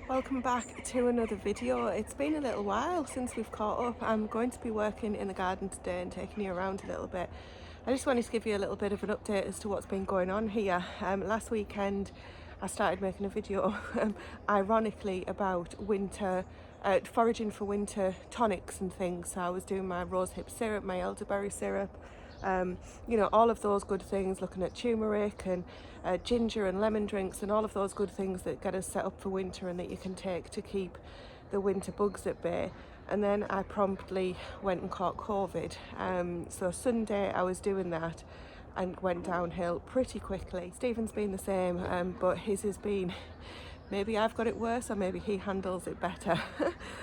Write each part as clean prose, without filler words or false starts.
Welcome back to another video. It's been a little while since we've caught up. I'm going to be working in the garden today and taking you around a little bit. I just wanted to give you a little bit of an update as to what's been going on here. Last weekend I started making a video ironically about winter foraging for winter tonics and things. So I was doing my rosehip syrup, my elderberry syrup, all of those good things, looking at turmeric and ginger and lemon drinks and all of those good things that get us set up for winter and that you can take to keep the winter bugs at bay. And then I promptly went and caught COVID. So Sunday I was doing that and went downhill pretty quickly. Stephen's been the same, but his has been, maybe I've got it worse or maybe he handles it better.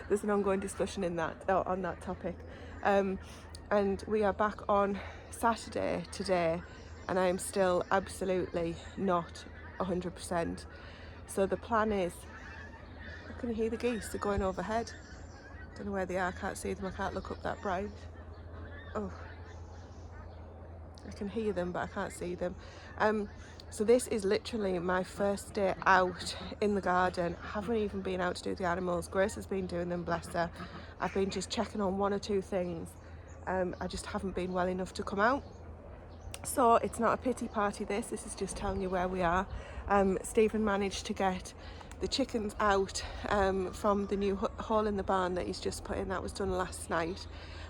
There's an ongoing discussion on that topic. And we are back on Saturday today and I am still absolutely not 100%. So the plan is, I can hear the geese, they're going overhead. Don't know where they are, I can't see them, I can't look up that bright. Oh, I can hear them but I can't see them. So this is literally my first day out in the garden. I haven't even been out to do the animals. Grace has been doing them, bless her. I've been just checking on one or two things. I just haven't been well enough to come out. So it's not a pity party this is just telling you where we are. Stephen managed to get the chickens out from the new hole in the barn that he's just put in. That was done last night.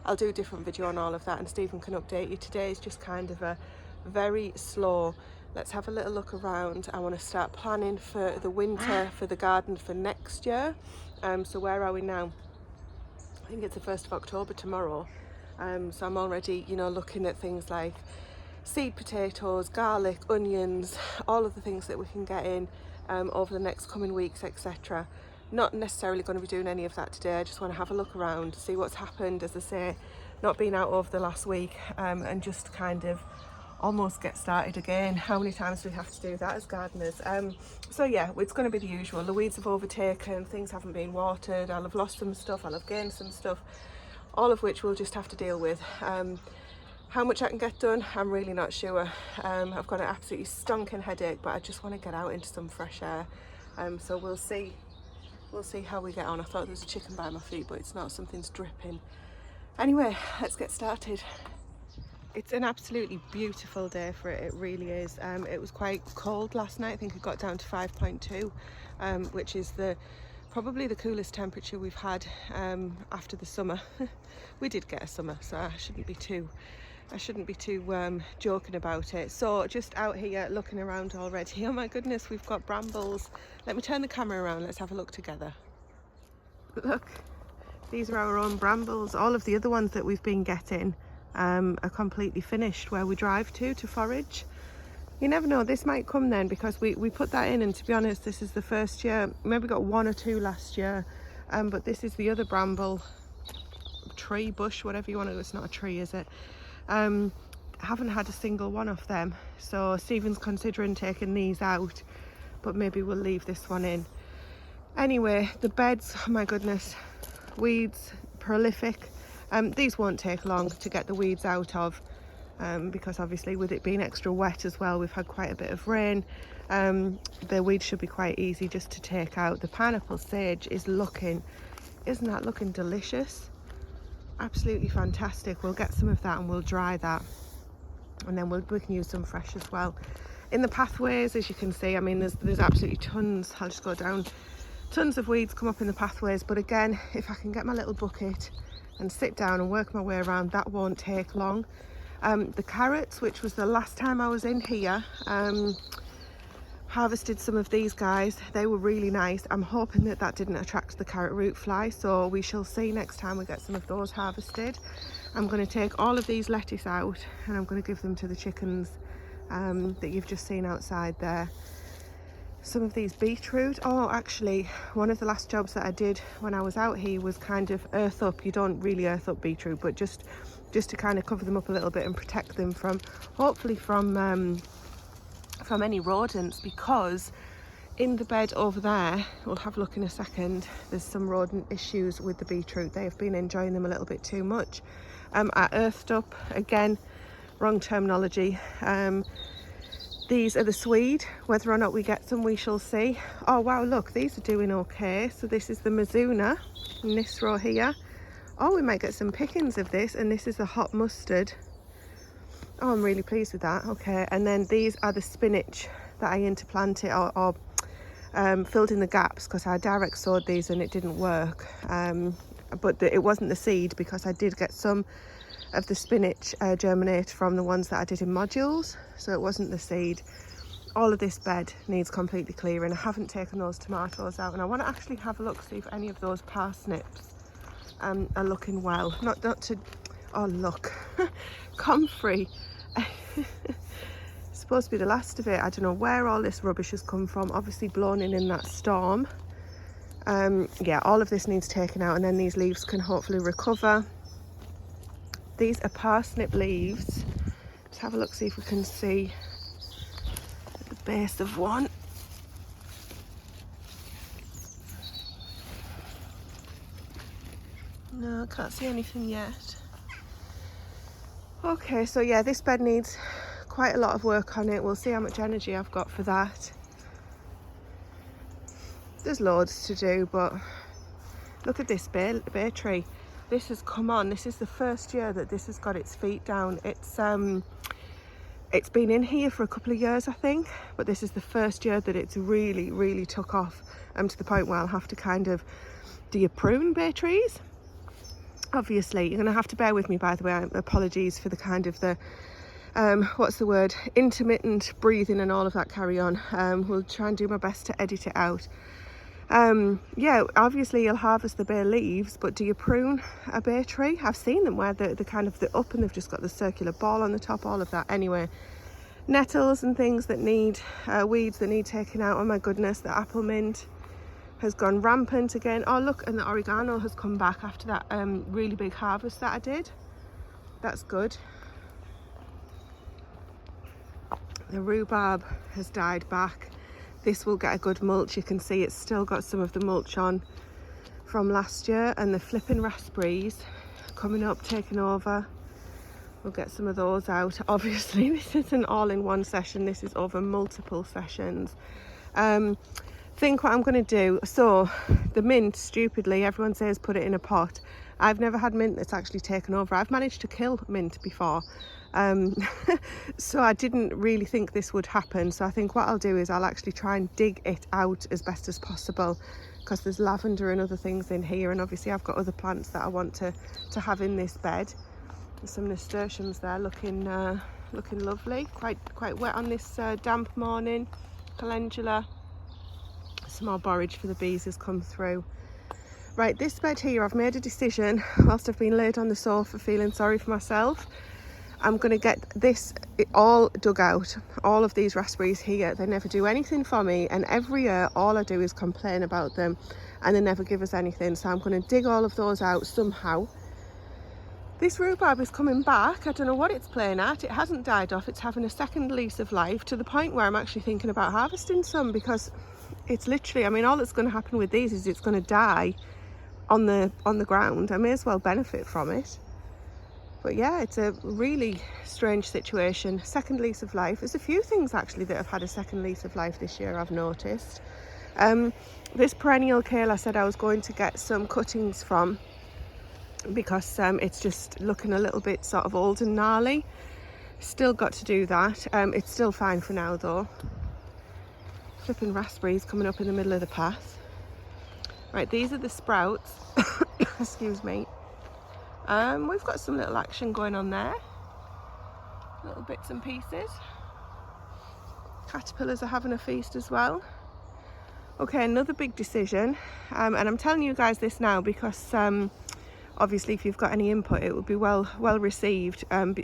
I'll do a different video on all of that and Stephen can update you. Today is just kind of a very slow, let's have a little look around. I want to start planning for the winter, for the garden for next year. So where are we now? I think it's the 1st of October tomorrow. So I'm already, looking at things like seed potatoes, garlic, onions, all of the things that we can get in over the next coming weeks, etc. Not necessarily going to be doing any of that today. I just want to have a look around, see what's happened, as I say, not been out over the last week, and just kind of almost get started again. How many times do we have to do that as gardeners? So yeah, it's going to be the usual. The weeds have overtaken, things haven't been watered, I'll have lost some stuff, I'll have gained some stuff, all of which we'll just have to deal with. How much I can get done, I'm really not sure. I've got an absolutely stonking headache, but I just want to get out into some fresh air. So we'll see how we get on. I thought there was a chicken by my feet, but it's not, something's dripping. Anyway, let's get started. It's an absolutely beautiful day for it, it really is. It was quite cold last night. I think it got down to 5.2, which is probably the coolest temperature we've had after the summer. We did get a summer, so I shouldn't be too joking about it. So just out here looking around already. Oh my goodness, we've got brambles. Let me turn the camera around, let's have a look together. Look, these are our own brambles. All of the other ones that we've been getting are completely finished where we drive to forage. You never know, this might come then, because we put that in, and to be honest, this is the first year. Maybe got one or two last year, but this is the other bramble tree, bush, whatever you want to. It's not a tree, is it? Haven't had a single one of them, so Stephen's considering taking these out, but maybe we'll leave this one in. Anyway, the beds, oh my goodness, weeds prolific. These won't take long to get the weeds out of, because obviously with it being extra wet as well, we've had quite a bit of rain. The weeds should be quite easy just to take out. The pineapple sage is looking, isn't that looking delicious? Absolutely fantastic. We'll get some of that and we'll dry that, and then we can use some fresh as well. In the pathways, as you can see, I mean, there's absolutely tons. I'll just go down. Tons of weeds come up in the pathways, but again, if I can get my little bucket and sit down and work my way around, that won't take long. The carrots, which was the last time I was in here, harvested some of these guys. They were really nice. I'm hoping that didn't attract the carrot root fly, so we shall see next time we get some of those harvested. I'm going to take all of these lettuce out and I'm going to give them to the chickens that you've just seen outside there. Some of these beetroot. Oh, actually, one of the last jobs that I did when I was out here was kind of earth up. You don't really earth up beetroot, but just to kind of cover them up a little bit and protect them from, hopefully from any rodents, because in the bed over there, we'll have a look in a second, there's some rodent issues with the beetroot. They have been enjoying them a little bit too much. I earthed up, again, wrong terminology. These are the swede. Whether or not we get some, we shall see. Oh wow, look, these are doing okay. So this is the Mizuna in this row here. Oh, we might get some pickings of this, and this is the hot mustard. Oh, I'm really pleased with that. Okay, and then these are the spinach that I interplanted or filled in the gaps, because I direct sowed these and it didn't work. But it wasn't the seed, because I did get some of the spinach germinate from the ones that I did in modules, so it wasn't the seed. All of this bed needs completely clearing. I haven't taken those tomatoes out, and I want to actually have a look, see if any of those parsnips are looking well. Not to, oh look, comfrey. It's supposed to be the last of it. I don't know where all this rubbish has come from, obviously blown in that storm. Yeah, all of this needs taken out, and then these leaves can hopefully recover. These are parsnip leaves. Let's have a look, see if we can see at the base of one. No, I can't see anything yet. Okay, so yeah, this bed needs quite a lot of work on it. We'll see how much energy I've got for that. There's loads to do, but look at this bay tree. This has come on. This is the first year that this has got its feet down. It's been in here for a couple of years, I think, but this is the first year that it's really took off, to the point where I'll have to kind of, do you prune bay trees? Obviously, you're going to have to bear with me, by the way. Apologies for the kind of the what's the word, intermittent breathing and all of that carry on. We'll try and do my best to edit it out. Yeah, obviously you'll harvest the bare leaves, but do you prune a bay tree? I've seen them where the kind of the up, and they've just got the circular ball on the top, all of that. Anyway, nettles and things that need weeds that need taking out. Oh my goodness, the apple mint has gone rampant again. Oh look, and the oregano has come back after that really big harvest that I did. That's good. The rhubarb has died back. This will get a good mulch. You can see it's still got some of the mulch on from last year, and the flipping raspberries coming up, taking over. We'll get some of those out. Obviously this isn't all in one session, this is over multiple sessions. Think what I'm going to do. So the mint, stupidly everyone says put it in a pot. I've never had mint that's actually taken over. I've managed to kill mint before. So I didn't really think this would happen. So I think what I'll do is I'll actually try and dig it out as best as possible, because there's lavender and other things in here, and obviously I've got other plants that I want to have in this bed. There's some nasturtiums there looking lovely, quite wet on this damp morning. Calendula, some more borage for the bees has come through. Right, this bed here, I've made a decision whilst I've been laid on the sofa feeling sorry for myself. I'm going to get this all dug out. All of these raspberries here, they never do anything for me, and every year all I do is complain about them and they never give us anything. So I'm going to dig all of those out somehow. This rhubarb is coming back. I don't know what it's playing at. It hasn't died off. It's having a second lease of life, to the point where I'm actually thinking about harvesting some, because it's literally, I mean, all that's going to happen with these is it's going to die on the ground. I may as well benefit from it. But yeah, it's a really strange situation. Second lease of life. There's a few things actually that have had a second lease of life this year, I've noticed. This perennial kale, I said I was going to get some cuttings from, because it's just looking a little bit sort of old and gnarly. Still got to do that. It's still fine for now though. Flipping raspberries coming up in the middle of the path. Right, these are the sprouts. Excuse me. We've got some little action going on there, little bits and pieces. Caterpillars are having a feast as well. Okay, another big decision, and I'm telling you guys this now because obviously if you've got any input it would be well received, and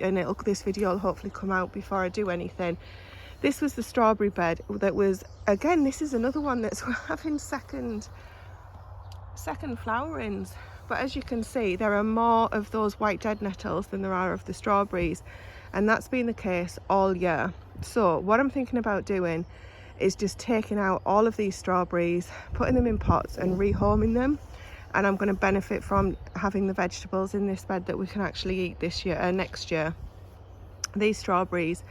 this video will hopefully come out before I do anything. This was the strawberry bed that was, again, this is another one that's having second flowerings. But as you can see, there are more of those white dead nettles than there are of the strawberries, and that's been the case all year. So what I'm thinking about doing is just taking out all of these strawberries, putting them in pots and rehoming them, and I'm going to benefit from having the vegetables in this bed that we can actually eat this year, next year. These strawberries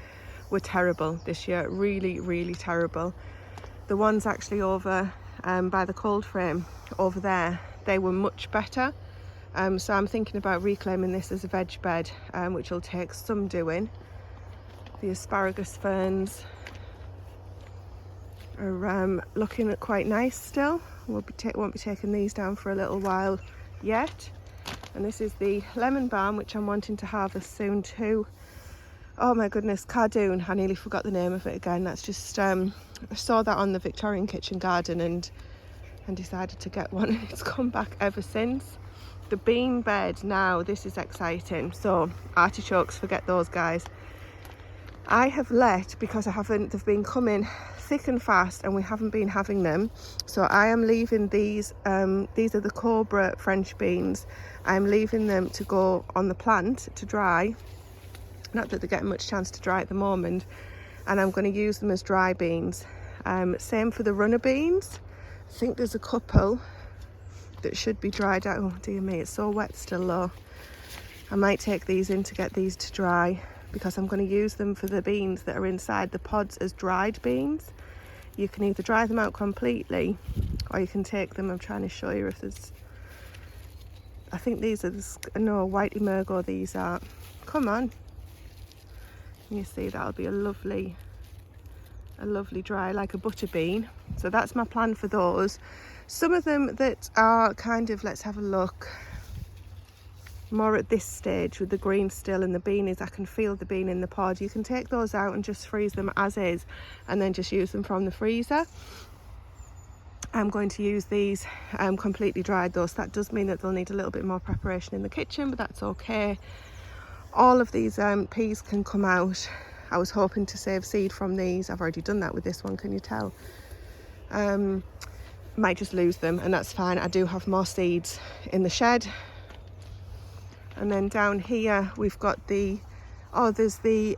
were terrible this year, really terrible. The ones actually over by the cold frame over there, they were much better. So I'm thinking about reclaiming this as a veg bed, which will take some doing. The asparagus ferns are looking quite nice still. Won't be taking these down for a little while yet. And this is the lemon balm, which I'm wanting to harvest soon too. Oh my goodness, cardoon, I nearly forgot the name of it again. That's just, I saw that on the Victorian kitchen garden and decided to get one. It's come back ever since. The bean bed now, this is exciting. So artichokes, forget those guys. I have let, because they've been coming thick and fast and we haven't been having them. So I am leaving these are the Cobra French beans. I'm leaving them to go on the plant to dry. Not that they're getting much chance to dry at the moment. And I'm going to use them as dry beans. Same for the runner beans. I think there's a couple that should be dried out. Oh dear me, it's so wet still though. I might take these in to get these to dry, because I'm going to use them for the beans that are inside the pods as dried beans. You can either dry them out completely or you can take them. I'm trying to show you if there's, I think these are no, White Emergo these are. Come on. You see, that'll be a lovely dry, like a butter bean. So that's my plan for those. Some of them that are kind of, let's have a look, more at this stage with the green still and the bean is, I can feel the bean in the pod. You can take those out and just freeze them as is and then just use them from the freezer. I'm going to use these completely dried though, so that does mean that they'll need a little bit more preparation in the kitchen, but that's okay. All of these peas can come out. I was hoping to save seed from these. I've already done that with this one, can you tell? Might just lose them, and that's fine. I do have more seeds in the shed. And then down here we've got there's the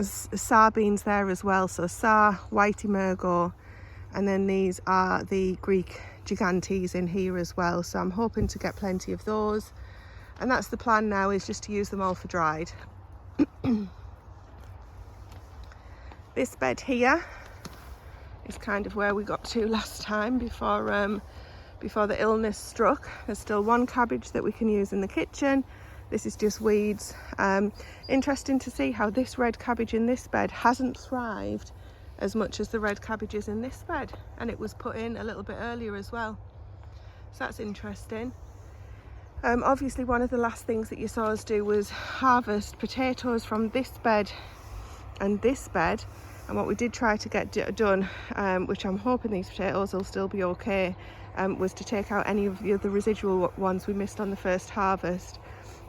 Saar beans there as well. So Saar, White Emergo, and then these are the Greek Gigantes in here as well. So I'm hoping to get plenty of those. And that's the plan now, is just to use them all for dried. This bed here is kind of where we got to last time before the illness struck. There's still one cabbage that we can use in the kitchen. This is just weeds. Interesting to see how this red cabbage in this bed hasn't thrived as much as the red cabbages in this bed, and it was put in a little bit earlier as well. So that's interesting. Obviously one of the last things that you saw us do was harvest potatoes from this bed and this bed, and what we did try to get done, which I'm hoping these potatoes will still be okay, was to take out any of the residual ones we missed on the first harvest.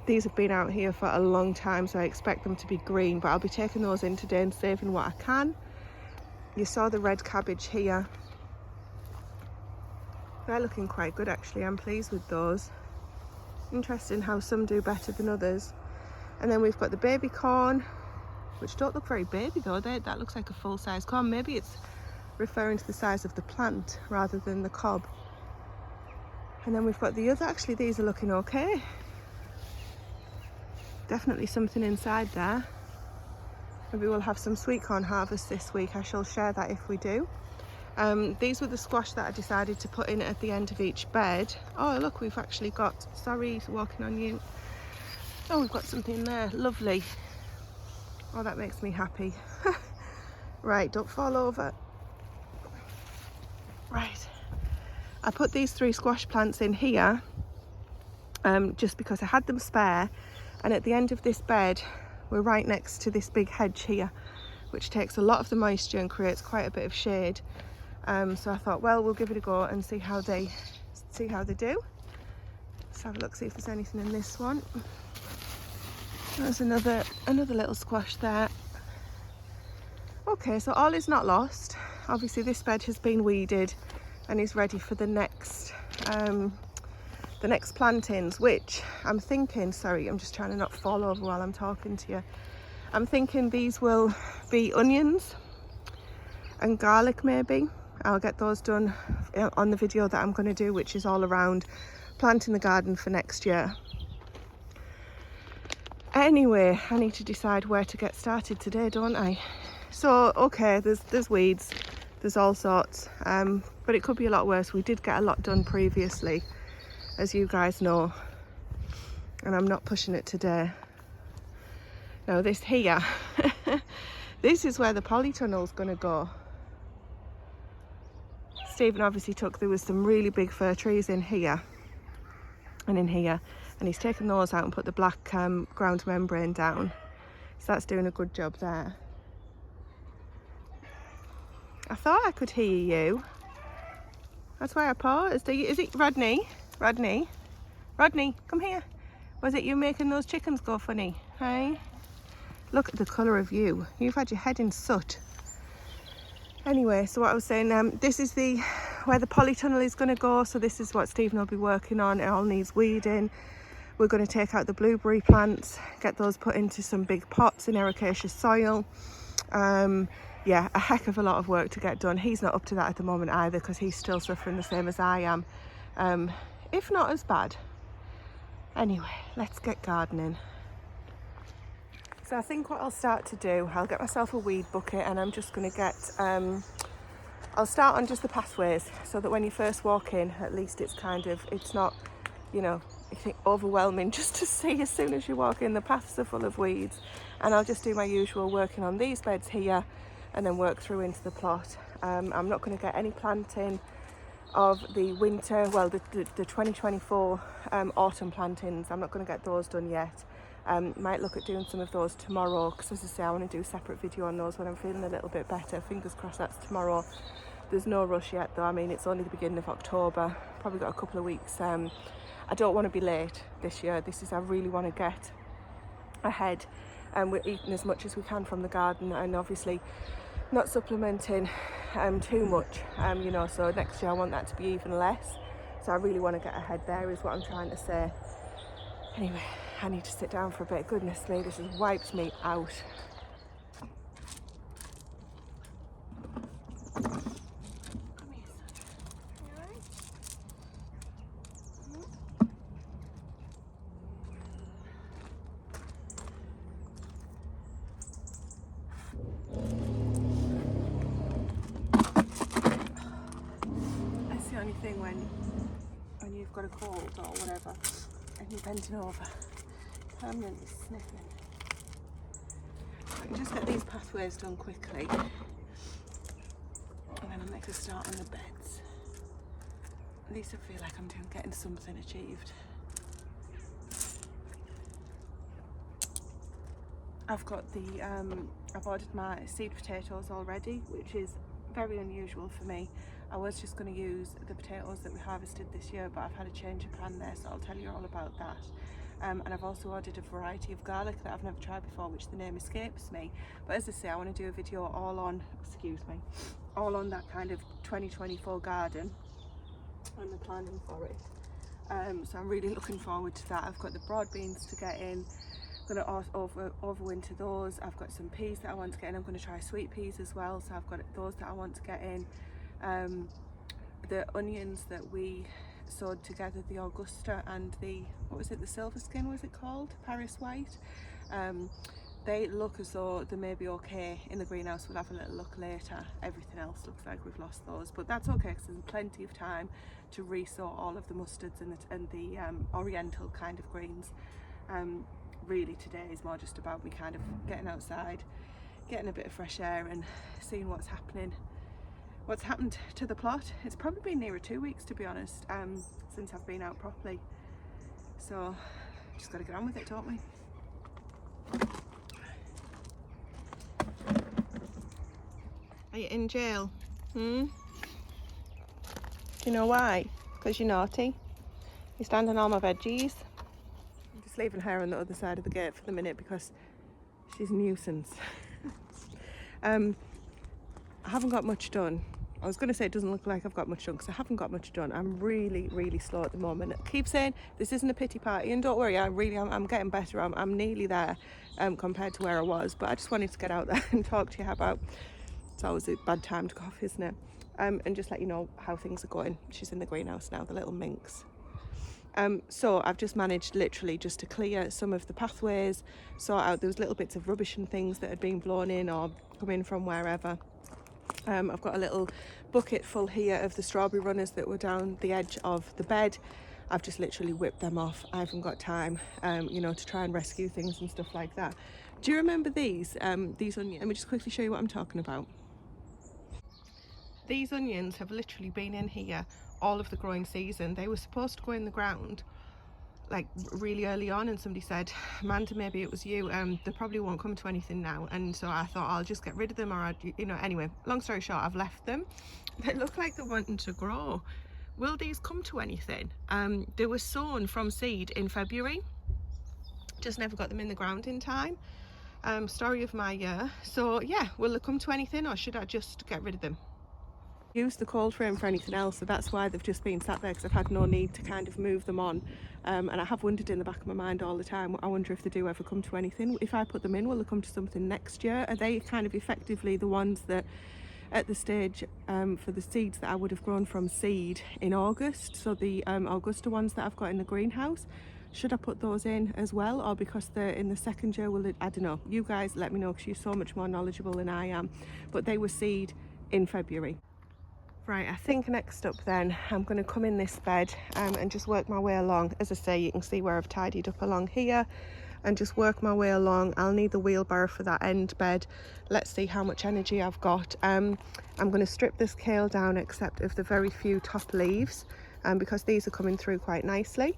These have been out here for a long time, so I expect them to be green, but I'll be taking those in today and saving what I can. You saw the red cabbage here. They're looking quite good actually, I'm pleased with those. Interesting how some do better than others. And then we've got the baby corn, which don't look very baby though. That looks like a full-size corn. Maybe it's referring to the size of the plant rather than the cob. And then we've got the other, actually these are looking okay. Definitely something inside there. Maybe we'll have some sweet corn harvest this week. I shall share that if we do. These were the squash that I decided to put in at the end of each bed. Oh look, we've actually got, sorry, walking on you. Oh, we've got something there, lovely. Oh, that makes me happy. Right, don't fall over. Right, I put these 3 squash plants in here just because I had them spare, and at the end of this bed we're right next to this big hedge here, which takes a lot of the moisture and creates quite a bit of shade. So I thought, well, we'll give it a go and see how they do. Let's have a look, see if there's anything in this one. There's another little squash there. Okay, so all is not lost. Obviously this bed has been weeded and is ready for the next plantings, which I'm thinking, sorry, I'm just trying to not fall over while I'm talking to you. I'm thinking these will be onions and garlic maybe. I'll get those done on the video that I'm going to do, which is all around planting the garden for next year. Anyway, I need to decide where to get started today, don't I? So, okay, there's weeds, there's all sorts, but it could be a lot worse. We did get a lot done previously, as you guys know, and I'm not pushing it today. Now this here, this is where the polytunnel's going to go. Stephen obviously there was some really big fir trees in here and in here, and he's taken those out and put the black ground membrane down. So that's doing a good job there. I thought I could hear you. That's why I paused. Is it Rodney? Rodney, come here. Was it you making those chickens go funny? Hey? Look at the colour of you. You've had your head in soot. Anyway, so what I was saying, this is where the polytunnel is going to go. So this is what Stephen will be working on. It all needs weeding. We're going to take out the blueberry plants, get those put into some big pots in ericaceous soil. Yeah, a heck of a lot of work to get done. He's not up to that at the moment either, because he's still suffering the same as I am, if not as bad. Anyway, let's get gardening. So I think what I'll start to do, I'll get myself a weed bucket, and I'm just going to get, I'll start on just the pathways, so that when you first walk in, at least it's not, you know, overwhelming just to see as soon as you walk in. The paths are full of weeds, and I'll just do my usual working on these beds here and then work through into the plot. I'm not going to get any planting of the winter, well, the 2024 autumn plantings. I'm not going to get those done yet. Might look at doing some of those tomorrow, because as I say, I want to do a separate video on those when I'm feeling a little bit better. Fingers crossed that's tomorrow. There's no rush yet though. I mean, it's only the beginning of October, probably got a couple of weeks. I don't want to be late this year. I really want to get ahead, and we're eating as much as we can from the garden, and obviously not supplementing too much, you know, so next year I want that to be even less. So I really want to get ahead there, is what I'm trying to say. Anyway, I need to sit down for a bit. Goodness me, this has wiped me out. Thing when you've got a cold or whatever and you're bending over, permanently sniffing. I can just get these pathways done quickly, and then I'll make a start on the beds. At least I feel like I'm getting something achieved. I've got I've ordered my seed potatoes already, which is very unusual for me. I was just going to use the potatoes that we harvested this year, but I've had a change of plan there, so I'll tell you all about that. And I've also ordered a variety of garlic that I've never tried before, which the name escapes me. But as I say, I want to do a video all on that kind of 2024 garden and the planning for it. So I'm really looking forward to that. I've got the broad beans to get in. I'm going to overwinter those. I've got some peas that I want to get in. I'm going to try sweet peas as well, so I've got those that I want to get in. The onions that we sowed together, the Augusta and the silver skin, was it called? Paris white. They look as though they may be okay in the greenhouse. We'll have a little look later. Everything else looks like we've lost those, but that's okay, because there's plenty of time to re-sow all of the mustards and the oriental kind of greens. Really today is more just about me kind of getting outside, getting a bit of fresh air and seeing what's happened to the plot. It's probably been nearer 2 weeks, to be honest, since I've been out properly. So just got to get on with it, don't we? Are you in jail? Do you know why? Because you're naughty. You stand on all my veggies. I'm just leaving her on the other side of the gate for the minute because she's a nuisance. I haven't got much done. I was going to say it doesn't look like I've got much done, because I haven't got much done. I'm really slow at the moment. I keep saying this isn't a pity party, and don't worry, I'm getting better. I'm nearly there compared to where I was, but I just wanted to get out there and talk to you about, it's always a bad time to cough, isn't it? And just let you know how things are going. She's in the greenhouse now, the little minx. So I've just managed literally just to clear some of the pathways, sort out those little bits of rubbish and things that had been blown in or come in from wherever. I've got a little bucket full here of the strawberry runners that were down the edge of the bed. I've just literally whipped them off. I haven't got time, you know, to try and rescue things and stuff like that. Do you remember these onions? Let me just quickly show you what I'm talking about. These onions have literally been in here all of the growing season. They were supposed to go in the ground like really early on, and somebody said, Amanda, maybe it was you, they probably won't come to anything now. And so I thought I'll just get rid of them, or you know, anyway, long story short, I've left them. They look like they're wanting to grow. Will these come to anything? They were sown from seed in February, just never got them in the ground in time. Story of my year. So yeah, will they come to anything, or should I just get rid of them? Use the cold frame for anything else, so that's why they've just been sat there, because I've had no need to kind of move them on. And I have wondered in the back of my mind all the time, I wonder if they do ever come to anything. If I put them in, will they come to something next year? Are they kind of effectively the ones that at the stage for the seeds that I would have grown from seed in August, so the Augusta ones that I've got in the greenhouse, should I put those in as well, or because they're in the second year, will it, I don't know, you guys let me know, because you're so much more knowledgeable than I am. But they were seed in February. Right, I think next up then, I'm going to come in this bed and just work my way along. As I say, you can see where I've tidied up along here, and just work my way along. I'll need the wheelbarrow for that end bed. Let's see how much energy I've got. I'm going to strip this kale down, except of the very few top leaves, because these are coming through quite nicely.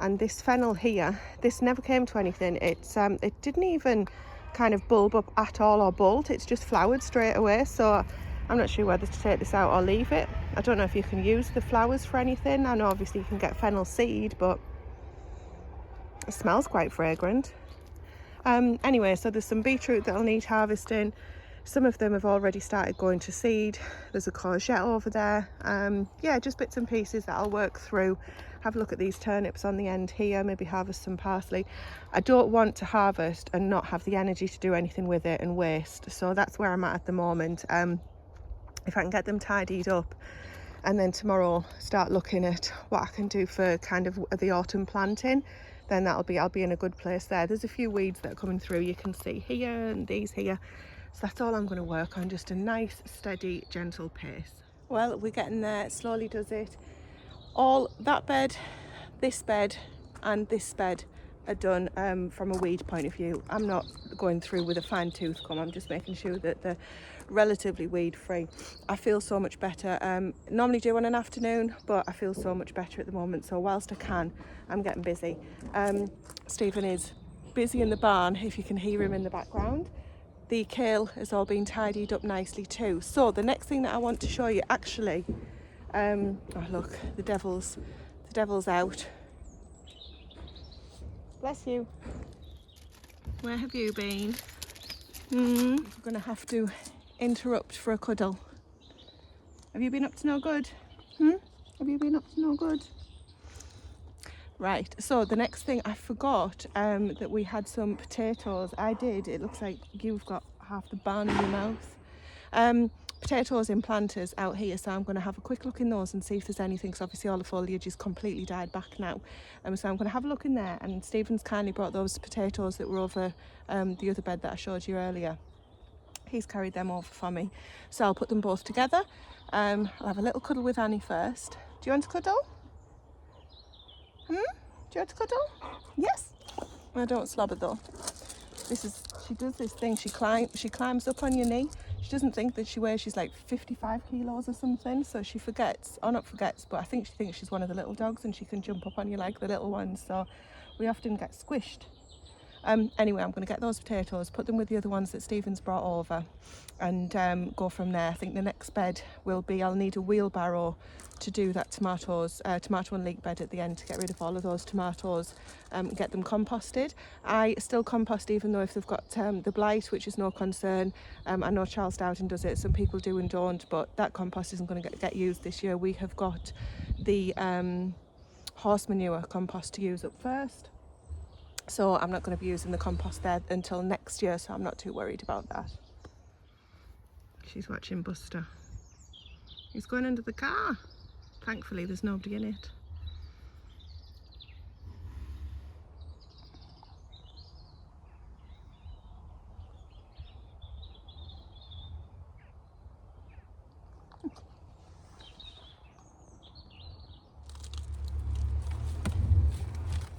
And this fennel here, this never came to anything. It didn't even kind of bulb up at all or bolt. It's just flowered straight away. So I'm not sure whether to take this out or leave it. I don't know if you can use the flowers for anything. I know obviously you can get fennel seed, but it smells quite fragrant. Anyway, so there's some beetroot that'll need harvesting. Some of them have already started going to seed. There's a courgette over there. Yeah, just bits and pieces that I'll work through. Have a look at these turnips on the end here, maybe harvest some parsley. I don't want to harvest and not have the energy to do anything with it and waste. So that's where I'm at the moment. If I can get them tidied up, and then tomorrow start looking at what I can do for kind of the autumn planting, then I'll be in a good place there. There's a few weeds that are coming through, you can see here, and these here. So that's all I'm going to work on, just a nice, steady, gentle pace. Well, we're getting there, slowly does it. All that bed, this bed, and this bed are done from a weed point of view. I'm not going through with a fine tooth comb, I'm just making sure that they're relatively weed free. I feel so much better. Normally do on an afternoon, but I feel so much better at the moment, so whilst I can, I'm getting busy. Stephen is busy in the barn, if you can hear him in the background. The kale has all been tidied up nicely too. So the next thing that I want to show you, actually, oh look, the devil's out. Bless you. Where have you been? We're gonna have to interrupt for a cuddle. Have you been up to no good? Have you been up to no good? Right, so the next thing, I forgot that we had some potatoes. I did. It looks like you've got half the barn in your mouth. Potatoes in planters out here, so I'm going to have a quick look in those and see if there's anything, because obviously all the foliage is completely died back now. So I'm going to have a look in there, and Stephen's kindly brought those potatoes that were over the other bed that I showed you earlier. He's carried them over for me, so I'll put them both together. I'll have a little cuddle with Annie first. Do you want to cuddle? Do you want to cuddle? Yes. I don't slobber though. She does this thing, she climbs up on your knee. She doesn't think that she's like 55 kilos or something, so she forgets, or not forgets, but I think she thinks she's one of the little dogs and she can jump up on you like the little ones, so we often get squished. Anyway, I'm going to get those potatoes, put them with the other ones that Stephen's brought over, and go from there. I think the next bed will be, I'll need a wheelbarrow to do that tomato and leek bed at the end, to get rid of all of those tomatoes, get them composted. I still compost even though if they've got the blight, which is no concern. I know Charles Dowden does it, some people do and don't, but that compost isn't going to get used this year. We have got the horse manure compost to use up first. So I'm not going to be using the compost there until next year, so I'm not too worried about that. She's watching Buster. He's going under the car. Thankfully there's nobody in it.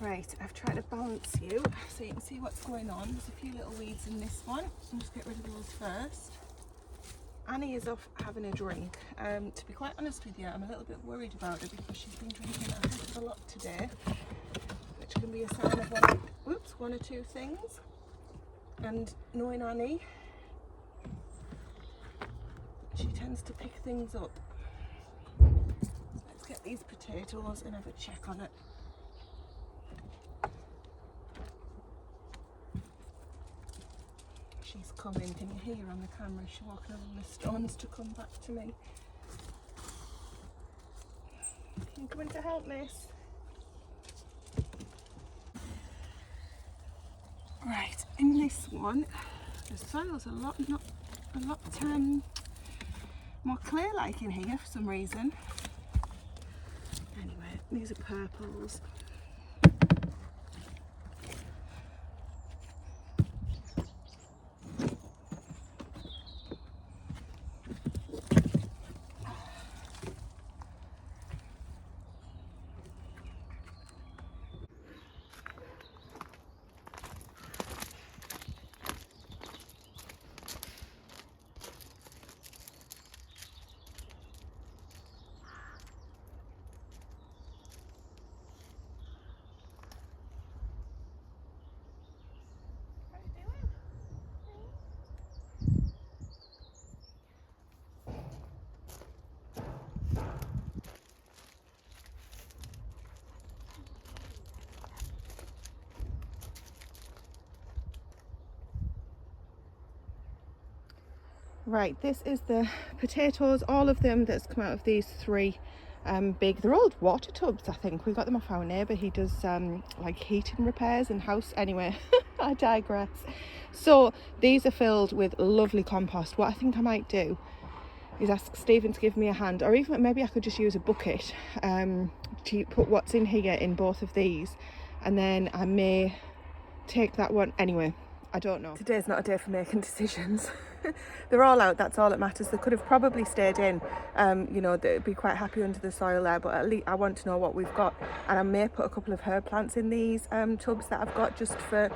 Right, I've tried to balance you so you can see what's going on. There's a few little weeds in this one. I'll just get rid of those first. Annie is off having a drink. To be quite honest with you, I'm a little bit worried about her because she's been drinking a heck of a lot today, which can be a sign of one or two things. And knowing Annie, she tends to pick things up. Let's get these potatoes and have a check on it. She's coming. Can you hear her on the camera? She's walking along the stones to come back to me. Can you come in to help, miss? Right, in this one, the soil's a lot more clay-like in here for some reason. Anyway, these are purples. Right, this is the potatoes, all of them that's come out of these three big, they're old water tubs, I think. We got them off our neighbour. He does like heating repairs and house, anyway, I digress. So these are filled with lovely compost. What I think I might do is ask Stephen to give me a hand, or even maybe I could just use a bucket to put what's in here in both of these, and then I may take that one. Anyway, I don't know. Today's not a day for making decisions. They're all out, that's all that matters. They could have probably stayed in, you know, they'd be quite happy under the soil there, but at least I want to know what we've got. And I may put a couple of herb plants in these tubs that I've got just for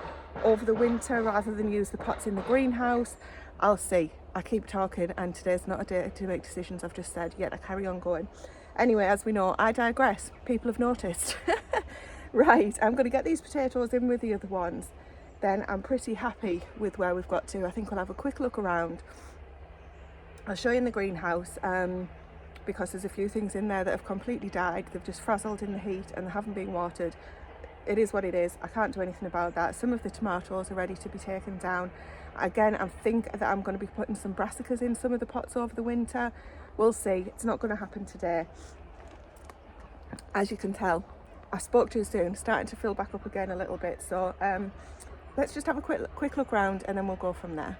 over the winter rather than use the pots in the greenhouse. I'll see. I keep talking and today's not a day to make decisions, I've just said, yet I carry on going. Anyway, as we know, I digress. People have noticed. Right, I'm going to get these potatoes in with the other ones. Then I'm pretty happy with where we've got to. I think we'll have a quick look around. I'll show you in the greenhouse because there's a few things in there that have completely died. They've just frazzled in the heat and they haven't been watered. It is what it is. I can't do anything about that. Some of the tomatoes are ready to be taken down. Again, I think that I'm going to be putting some brassicas in some of the pots over the winter. We'll see. It's not going to happen today. As you can tell, I spoke too soon, starting to fill back up again a little bit. So let's just have a quick look around and then we'll go from there.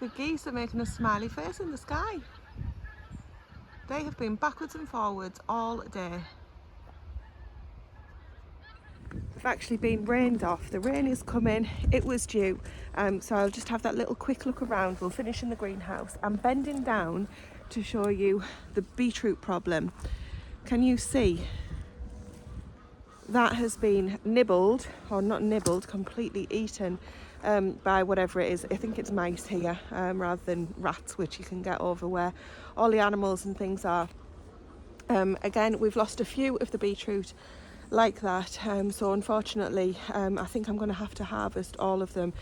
The geese are making a smiley face in the sky. They have been backwards and forwards all day. It's actually been rained off. The rain is coming. It was due. So I'll just have that little quick look around. We'll finish in the greenhouse. I'm bending down to show you the beetroot problem. Can you see? That has been nibbled, or not nibbled, completely eaten by whatever it is. I think it's mice here rather than rats, which you can get over where all the animals and things are. Again, we've lost a few of the beetroot like that, so unfortunately I think I'm going to have to harvest all of them,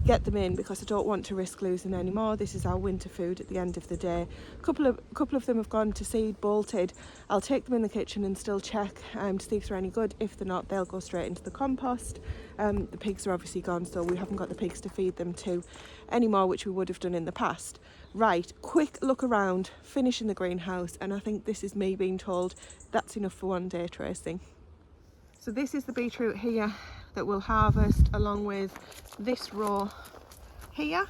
get them in, because I don't want to risk losing any more. This is our winter food at the end of the day. A couple of them have gone to seed, bolted. I'll take them in the kitchen and still check to see if they're any good. If they're not, they'll go straight into the compost. The pigs are obviously gone, so we haven't got the pigs to feed them to anymore, which we would have done in the past. Right, quick look around, finish in the greenhouse, and I think this is me being told that's enough for one day, Tracy. So this is the beetroot here that we'll harvest along with this row here,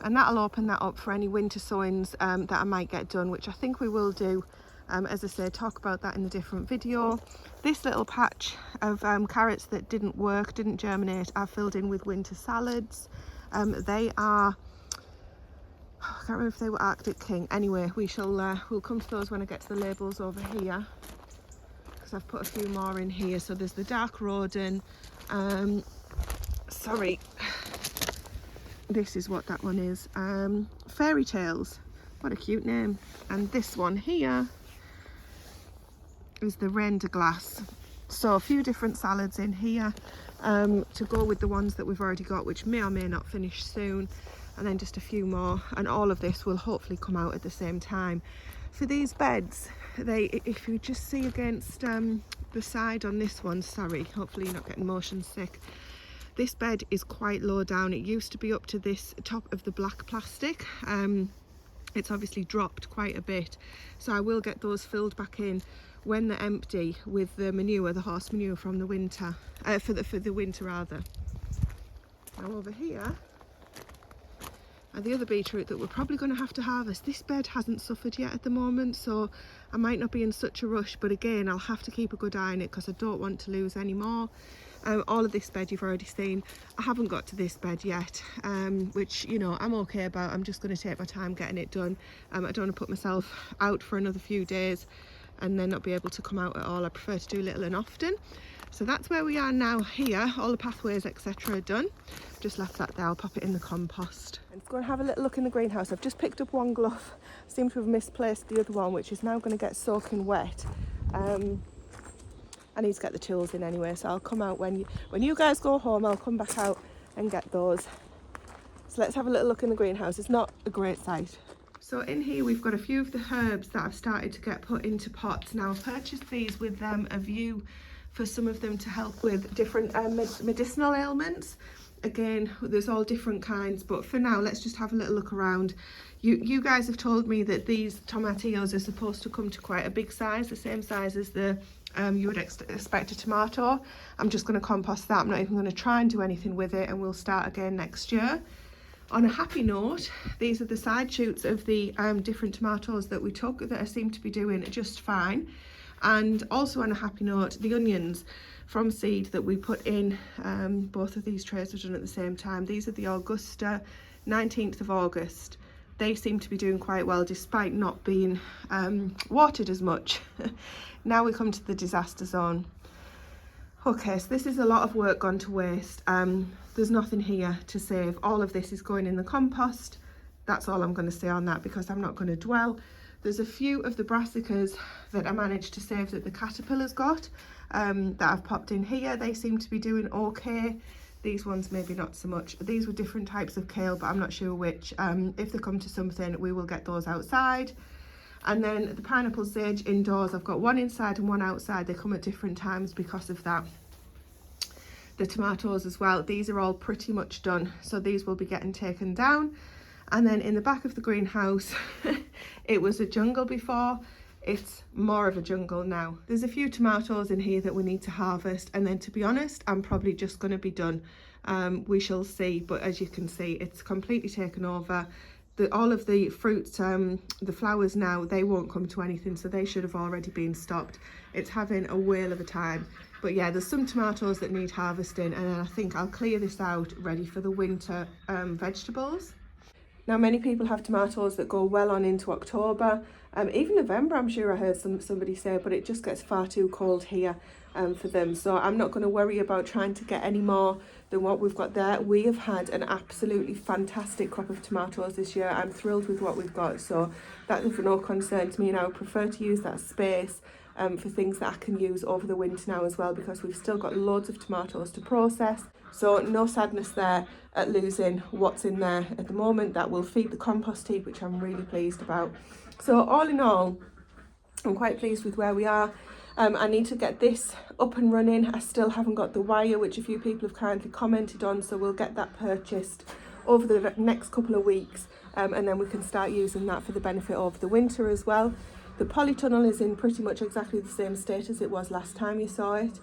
and that'll open that up for any winter sowings that I might get done, which I think we will do. As I say, talk about that in a different video. This little patch of carrots that didn't work, didn't germinate, I've filled in with winter salads. They are, I can't remember if they were Arctic King. Anyway, we'll come to those when I get to the labels over here. because I've put a few more in here. So there's the dark Roden, sorry, this is what that one is, Fairy Tales, what a cute name. And this one here is the Render Glass. So a few different salads in here to go with the ones that we've already got, which may or may not finish soon, and then just a few more, and all of this will hopefully come out at the same time. For these beds, if you just see against the side on this one, sorry, hopefully you're not getting motion sick, this bed is quite low down. It used to be up to this top of the black plastic. It's obviously dropped quite a bit, so I will get those filled back in when they're empty with the manure, the horse manure from the winter, for the winter rather. Now over here are the other beetroot that we're probably going to have to harvest. This bed hasn't suffered yet at the moment, so I might not be in such a rush, but again I'll have to keep a good eye on it because I don't want to lose any more. All of this bed you've already seen. I haven't got to this bed yet, which, you know, I'm okay about. I'm just going to take my time getting it done. I don't want to put myself out for another few days and then not be able to come out at all. I prefer to do little and often. So that's where we are now here. All the pathways, etc. are done. Just left that there. I'll pop it in the compost. Let's go and have a little look in the greenhouse. I've just picked up one glove. I seem to have misplaced the other one, which is now going to get soaking wet. I need to get the tools in anyway, so I'll come out when you guys go home. I'll come back out and get those. So let's have a little look in the greenhouse. It's not a great sight. So in here we've got a few of the herbs that I've started to get put into pots. Now I've purchased these with a view for some of them to help with different medicinal ailments. Again, there's all different kinds, but for now let's just have a little look around. You guys have told me that these tomatillos are supposed to come to quite a big size, the same size as the you would expect a tomato. I'm just going to compost that. I'm not even going to try and do anything with it, and we'll start again next year. On a happy note, these are the side shoots of the different tomatoes that we took that I seem to be doing just fine. And also on a happy note, the onions from seed that we put in, both of these trays were done at the same time. These are the Augusta, 19th of August. They seem to be doing quite well despite not being watered as much. Now we come to the disaster zone. Okay, so this is a lot of work gone to waste. There's nothing here to save. All of this is going in the compost. That's all I'm going to say on that because I'm not going to dwell. There's a few of the brassicas that I managed to save that the caterpillars got that I've popped in here. They seem to be doing okay. These ones maybe not so much. These were different types of kale, but I'm not sure which. If they come to something, we will get those outside. And then the pineapple sage indoors, I've got one inside and one outside. They come at different times because of that. The tomatoes as well, these are all pretty much done, so these will be getting taken down. And then in the back of the greenhouse, it was a jungle before, it's more of a jungle now. There's a few tomatoes in here that we need to harvest, and then to be honest, I'm probably just going to be done. We shall see, but as you can see, it's completely taken over. All of the fruits, the flowers now, they won't come to anything, so they should have already been stopped. It's having a whale of a time. But yeah, there's some tomatoes that need harvesting, and then I think I'll clear this out ready for the winter vegetables. Now, many people have tomatoes that go well on into October, even November, I'm sure I heard somebody say, but it just gets far too cold here for them. So I'm not going to worry about trying to get any more than what we've got there. We have had an absolutely fantastic crop of tomatoes this year. I'm thrilled with what we've got, so that's of no concern to me, and I would prefer to use that space for things that I can use over the winter now as well, because we've still got loads of tomatoes to process. So no sadness there at losing what's in there at the moment. That will feed the compost heap, which I'm really pleased about. So all in all, I'm quite pleased with where we are. I need to get this up and running. I still haven't got the wire, which a few people have kindly commented on, so we'll get that purchased over the next couple of weeks, and then we can start using that for the benefit of the winter as well. The polytunnel is in pretty much exactly the same state as it was last time you saw it.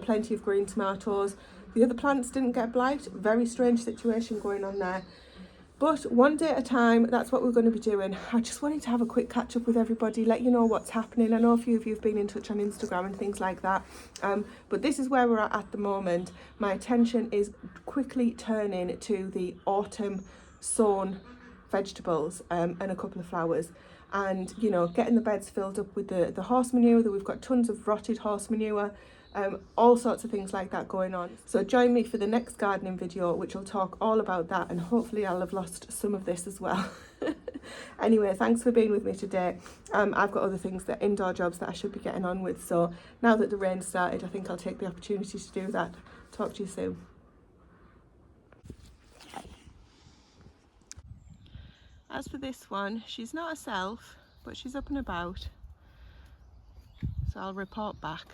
Plenty of green tomatoes. The other plants didn't get blight. Very strange situation going on there. But one day at a time, that's what we're going to be doing. I just wanted to have a quick catch up with everybody, let you know what's happening. I know a few of you have been in touch on Instagram and things like that. But this is where we're at the moment. My attention is quickly turning to the autumn sown vegetables and a couple of flowers. and, you know, getting the beds filled up with the horse manure. That we've got tons of rotted horse manure, all sorts of things like that going on. So join me for the next gardening video, which will talk all about that, and hopefully I'll have lost some of this as well. Anyway, thanks for being with me today. I've got other things, that indoor jobs that I should be getting on with, so now that the rain started, I think I'll take the opportunity to do that. Talk to you soon. As for this one, she's not herself, but she's up and about, so I'll report back.